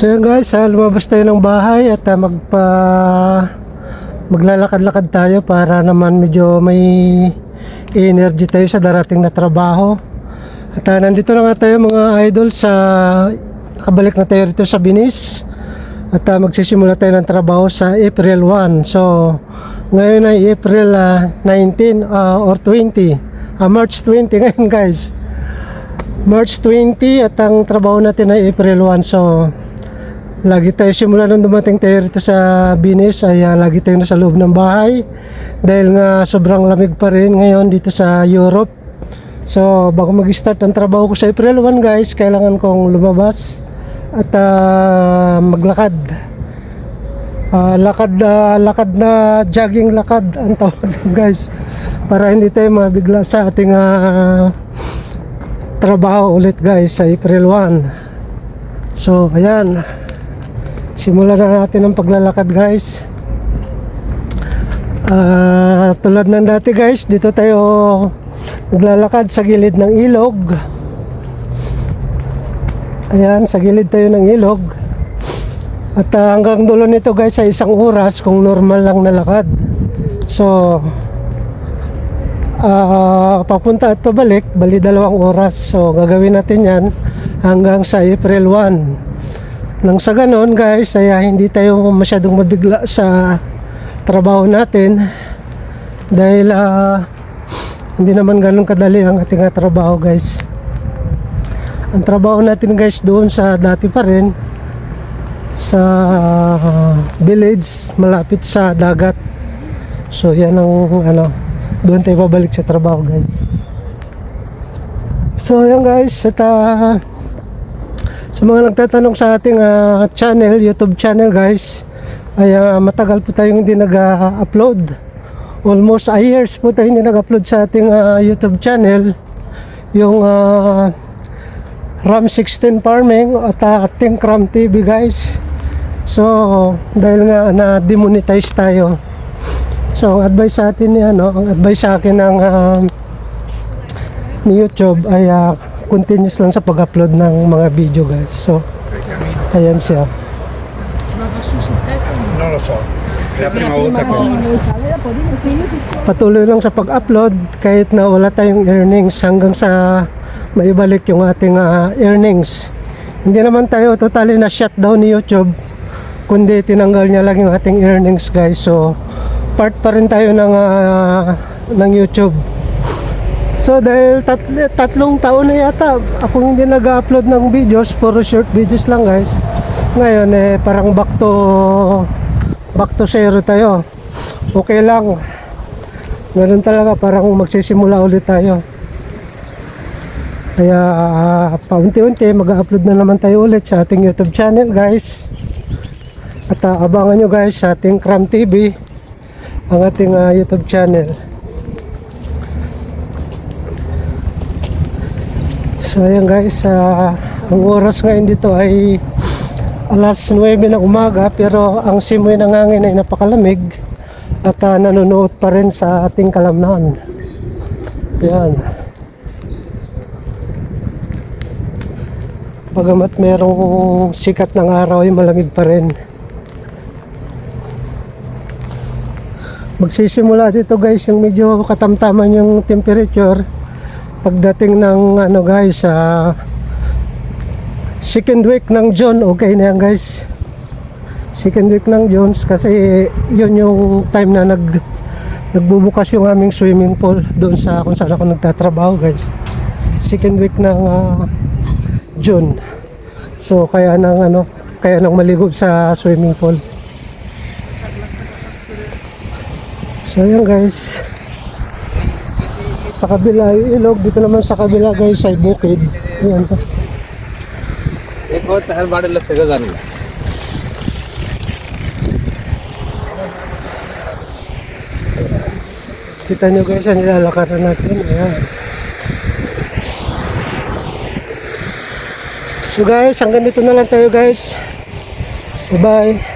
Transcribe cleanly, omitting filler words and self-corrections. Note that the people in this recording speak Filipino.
So yun guys, lumabas tayo ng bahay at maglalakad-lakad tayo para naman medyo may energy tayo sa darating na trabaho. At nandito na nga tayo mga idol nakabalik na tayo rito sa Binis. At magsisimula tayo ng trabaho sa April 1. So ngayon ay April 19 or 20, March 20 ngayon guys, March 20, at ang trabaho natin ay April 1. So lagi tayo simula nung dumating tayo rito sa Binis ay lagi tayo nasa loob ng bahay dahil nga sobrang lamig pa rin ngayon dito sa Europe. So bago mag-start ang trabaho ko sa April 1 guys, kailangan kong lumabas at maglakad. Lakad na jogging lakad ang tawag guys, para hindi tayo mabigla sa ating trabaho ulit guys sa April 1. So ayan, simulan na natin ang paglalakad guys. Tulad ng dati guys, dito tayo naglalakad sa gilid ng ilog. Ayan, sa gilid tayo ng ilog. At hanggang dulo nito guys ay 1 oras kung normal lang na lakad. So papunta at pabalik, bali 2 oras. So gagawin natin yan hanggang sa April 1. Nang sa ganon guys ay hindi tayo masyadong mabigla sa trabaho natin dahil hindi naman ganun kadali ang ating trabaho guys. Ang trabaho natin guys doon sa dati pa rin sa village malapit sa dagat. So yan ang doon tayo pabalik sa trabaho guys. So yan guys, at sa mga nagtatanong sa ating channel, YouTube channel guys, ay matagal po tayong hindi nag-upload. Almost a years po tayo hindi nag-upload sa ating YouTube channel. Yung Ram 16 Farming at ating Ram TV guys. So dahil nga na-demonetize tayo. So ang advice sa atin ang advice sa akin ng ni YouTube ay continuous lang sa pag-upload ng mga video guys. So ayan siya. Patuloy lang sa pag-upload kahit na wala tayong earnings hanggang sa maibalik yung ating earnings. Hindi naman tayo totally na shutdown ni YouTube, kundi tinanggal niya lang yung ating earnings guys. So part pa rin tayo ng YouTube. So dahil 3 taon na yata ako hindi nag-upload ng videos, puro short videos lang guys. Ngayon parang back to zero tayo. Okay lang, ganun talaga, parang magsisimula ulit tayo. Kaya paunti-unti mag-upload na naman tayo ulit sa ating YouTube channel guys. At abangan nyo guys sa ating Ram TV, ang ating YouTube channel. So ayan guys, ang oras ngayon dito ay alas 9 ng umaga, pero ang simoy ng hangin ay napakalamig at nanonood pa rin sa ating kalamnan. Ayan. Bagamat merong sikat ng araw ay malamig pa rin. Magsisimula dito guys yung medyo katamtaman yung temperature pagdating ng guys second week ng June. Okay na yan guys, second week ng June, kasi yun yung time na nagbubukas yung aming swimming pool doon sa kung saan ako nagtatrabaho guys. Second week ng June. So kaya nang maligo sa swimming pool. So ayan guys, sa kabila ay ilog, dito naman sa kabila guys ay bukid. Ayan po. Kita nyo guys ang nilalakaran natin. Ayan. So guys, hanggang dito na lang tayo guys. Bye bye.